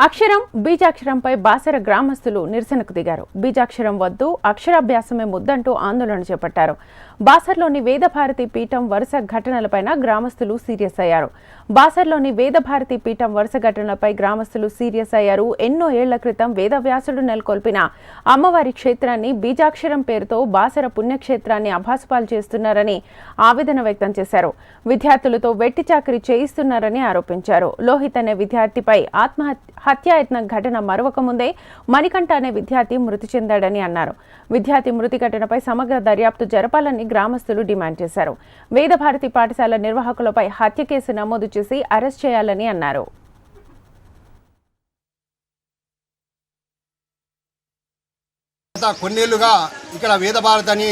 అక్షరం బీజాక్షరంపై బాసర గ్రామస్తులు నిరసనకు దిగారు. బీజాక్షరం వద్దు, అక్షరాభ్యాసమే ముద్దంటూ ఆందోళన చేపట్టారు. బాసర్లోని వేదభారతి పీఠం వరుస ఘటనలపైన గ్రామస్తులు సీరియస్ అయ్యారు. బాసర్లోని వేదభారతి పీఠం వరుస ఘటనలపై గ్రామస్తులు సీరియస్ అయ్యారు. ఎన్నో ఏళ్ల క్రితం వేదవ్యాసుడు నెలకొల్పిన అమ్మవారి క్షేత్రాన్ని బీజాక్షరం పేరుతో బాసర పుణ్యక్షేత్రాన్ని అభాసుపాలు చేస్తున్నారని ఆవేదన వ్యక్తం చేశారు. విద్యార్థులతో వెట్టి చాకరీ చేయిస్తున్నారని ఆరోపించారు. లోహిత్ అనే విద్యార్థిపై హత్యాయత్న ఘటన మరొక ముందే మణికంఠ అనే విద్యార్థి మృతి చెందాడని అన్నారు. విద్యార్థి మృతి ఘటనపై సమగ్ర దర్యాప్తు జరపాలని గ్రామస్తులు డిమాండ్ చేశారు. వేదభారతి పాఠశాల నిర్వాహకులపై హత్య కేసు నమోదు చేసి అరెస్ట్ చేయాలని అన్నారు. కొన్నేళ్లుగా ఇక్కడ వేదభారతి అని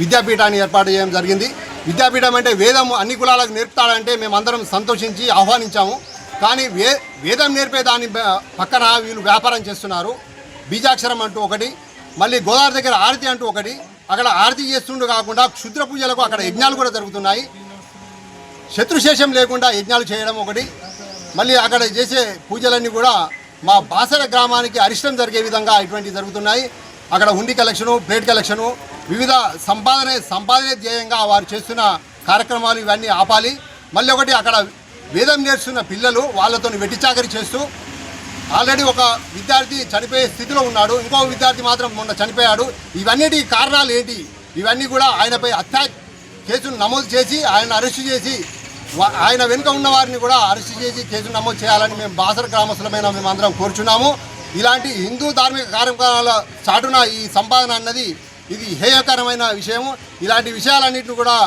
విద్యాపీఠాన్ని ఏర్పాటు చేయడం జరిగింది. విద్యాపీఠం అంటే వేదం అన్ని కులాలకు నేర్పుతాడంటే మేమందరం సంతోషించి ఆహ్వానించాము. కానీ వేదం నేర్పే దాని పక్కన వీళ్ళు వ్యాపారం చేస్తున్నారు. బీజాక్షరం అంటూ ఒకటి, మళ్ళీ గోదావరి దగ్గర ఆరతి అంటూ ఒకటి, అక్కడ ఆరతి చేస్తుండూ కాకుండా క్షుద్ర పూజలకు అక్కడ యజ్ఞాలు కూడా జరుగుతున్నాయి. శత్రుశేషం లేకుండా యజ్ఞాలు చేయడం ఒకటి, మళ్ళీ అక్కడ చేసే పూజలన్నీ కూడా మా బాసర గ్రామానికి అరిష్టం జరిగే విధంగా ఇటువంటివి జరుగుతున్నాయి. అక్కడ హుండీ కలెక్షను, ప్లేట్ కలెక్షను, వివిధ సంపాదనే ధ్యేయంగా వారు చేస్తున్న కార్యక్రమాలు ఇవన్నీ ఆపాలి. మళ్ళీ ఒకటి అక్కడ వేదం నేర్చుకున్న పిల్లలు వాళ్ళతో వెట్టిచాకరీ చేస్తూ ఆల్రెడీ ఒక విద్యార్థి చనిపోయే స్థితిలో ఉన్నాడు, ఇంకో విద్యార్థి మాత్రం మొన్న చనిపోయాడు. ఇవన్నిటి కారణాలు ఏంటి? ఇవన్నీ కూడా ఆయనపై హత్య కేసును నమోదు చేసి ఆయన అరెస్టు చేసి ఆయన వెనుక ఉన్న వారిని కూడా అరెస్టు చేసి కేసును నమోదు చేయాలని మేము బాసర గ్రామస్తులమైన మేమందరం కోరుచున్నాము. ఇలాంటి హిందూ ధార్మిక కార్యక్రమాల చాటున ఈ సంపాదన అన్నది ఇది హేయకరమైన విషయము. ఇలాంటి విషయాలన్నింటినీ కూడా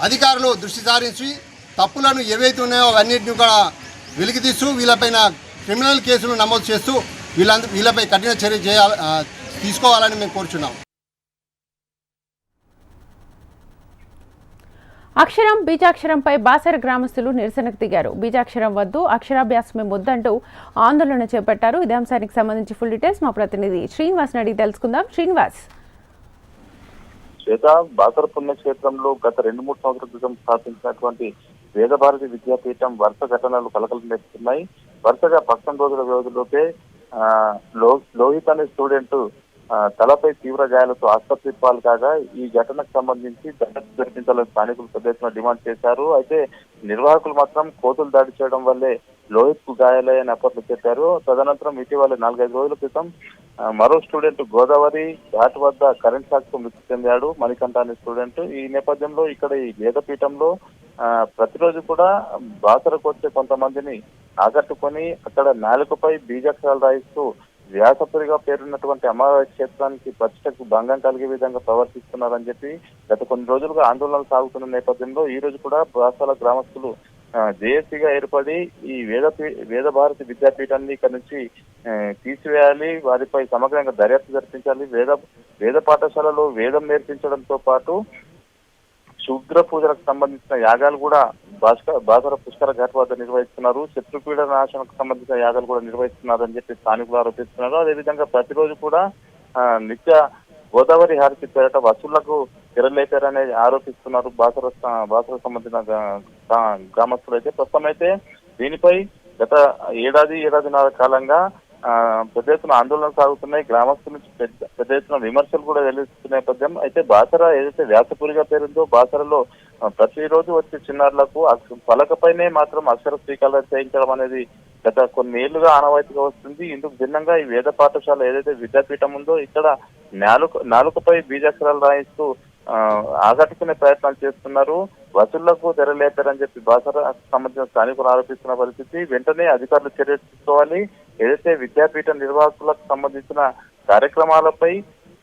అధికారులు దృష్టి సారించి తప్పులను ఏవైతే ఉన్నాయో అవన్నింటినీ కూడా వెలికితీస్తూ వీళ్ళపైన క్రిమినల్ కేసులు నమోదు చేస్తూ వీళ్ళపై కఠిన చర్య తీసుకోవాలని మేము కోరుచున్నాం. అక్షరం బీజాక్షరంపై బాసర గ్రామస్తులు నిరసనకు దిగారు. బీజాక్షరం వద్దు, అక్షరాభ్యాసమే ముద్దంటూ ఆందోళన చేపట్టారు. ఇదే అంశానికి సంబంధించి ఫుల్ డీటెయిల్స్ మా ప్రతినిధి శ్రీనివాస్ అడిగి తెలుసుకుందాం. శ్రీనివాస్, బాసర పుణ్యక్షేత్రంలో గత 2-3 సంవత్సరాల క్రితం స్థాపించినటువంటి వేదభారతి విద్యాపీఠం వరుస ఘటనలు కలకలం రేపుతున్నాయి. వరుసగా 11 రోజుల వ్యవధిలోపే లోహిత్ అనే స్టూడెంట్ తలపై తీవ్ర గాయాలతో ఆసుపత్రి పాలు కాగా ఈ ఘటనకు సంబంధించి దర్యాప్తు జరిపించాలని స్థానికులు పెద్ద ఎత్తున డిమాండ్ చేశారు. అయితే నిర్వాహకులు మాత్రం కోతులు దాడి చేయడం వల్లే లోహిత్ కు గాయాలయ్యని అప్పట్లో చెప్పారు. తదనంతరం ఇటీవల 4-5 రోజుల క్రితం మరో స్టూడెంట్ గోదావరి ఘాట్ వద్ద కరెంట్ షాక్ కు మృతి చెందాడు, మణికంఠ అనే స్టూడెంట్. ఈ నేపథ్యంలో ఇక్కడ ఈ వేదపీఠంలో ప్రతిరోజు కూడా బాసరకు వచ్చే కొంతమందిని ఆకట్టుకొని అక్కడ నాలుకపై బీజాక్షరాలు రాయిస్తూ వ్యాసపురిగా పేరున్నటువంటి అమ్మవారి క్షేత్రానికి ప్రతిష్టకు భంగం కలిగే విధంగా ప్రవర్తిస్తున్నారని చెప్పి గత కొన్ని రోజులుగా ఆందోళనలు సాగుతున్న నేపథ్యంలో ఈ రోజు కూడా బాసర గ్రామస్తులు జేఏసీగా ఏర్పడి ఈ వేదభారతి విద్యాపీఠాన్ని ఇక్కడ నుంచి తీసివేయాలి, వారిపై సమగ్రంగా దర్యాప్తు జరిపించాలి, వేద పాఠశాలలో వేదం నేర్పించడంతో పాటు శూద్ర పూజలకు సంబంధించిన యాగాలు కూడా బాసర పుష్కర ఘాట్ వద్ద నిర్వహిస్తున్నారు, శత్రుపీడ నాశనకు సంబంధించిన యాగాలు కూడా నిర్వహిస్తున్నారు అని చెప్పి స్థానికులు ఆరోపిస్తున్నారు. అదేవిధంగా ప్రతిరోజు కూడా నిత్య గోదావరి హారతి పేరట వసూళ్లకు తెరలేపారనే ఆరోపిస్తున్నారు బాసర సంబంధించిన గ్రామస్తులు. అయితే ప్రస్తుతం అయితే దీనిపై గత ఏడాదిన్నర కాలంగా పెద్ద ఎత్తున ఆందోళనలు సాగుతున్నాయి. గ్రామస్తుల నుంచి పెద్ద ఎత్తున విమర్శలు కూడా వెలువడుతున్న నేపథ్యం. అయితే బాసర ఏదైతే వ్యాసపురిగా పేరుందో బాసరలో ప్రతిరోజు వచ్చే చిన్నారులకు పలకపైనే మాత్రం అక్షర శ్రీకారం చేయించడం అనేది గత కొన్ని ఏళ్లుగా ఆనవాయితీగా వస్తుంది. ఇందుకు భిన్నంగా ఈ వేద పాఠశాల ఏదైతే విద్యాపీఠం ఉందో ఇక్కడ నాలుకపై బీజాక్షరాలు రాయిస్తూ ఆకట్టుకునే ప్రయత్నాలు చేస్తున్నారు, వసూళ్లకు తెరలేపారని చెప్పి బాసర సంబంధించిన స్థానికులు ఆరోపిస్తున్న పరిస్థితి. వెంటనే అధికారులు చర్య తీసుకోవాలి. ఏదైతే విద్యాపీఠ నిర్వాహకులకు సంబంధించిన కార్యక్రమాలపై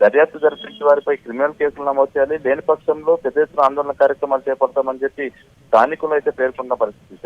దర్యాప్తు జరిపించి వారిపై క్రిమినల్ కేసులు నమోదు చేయాలి, లేని పక్షంలో పెద్ద ఎత్తున ఆందోళన కార్యక్రమాలు చేపడతామని చెప్పి స్థానికులు అయితే పేర్కొన్న పరిస్థితి.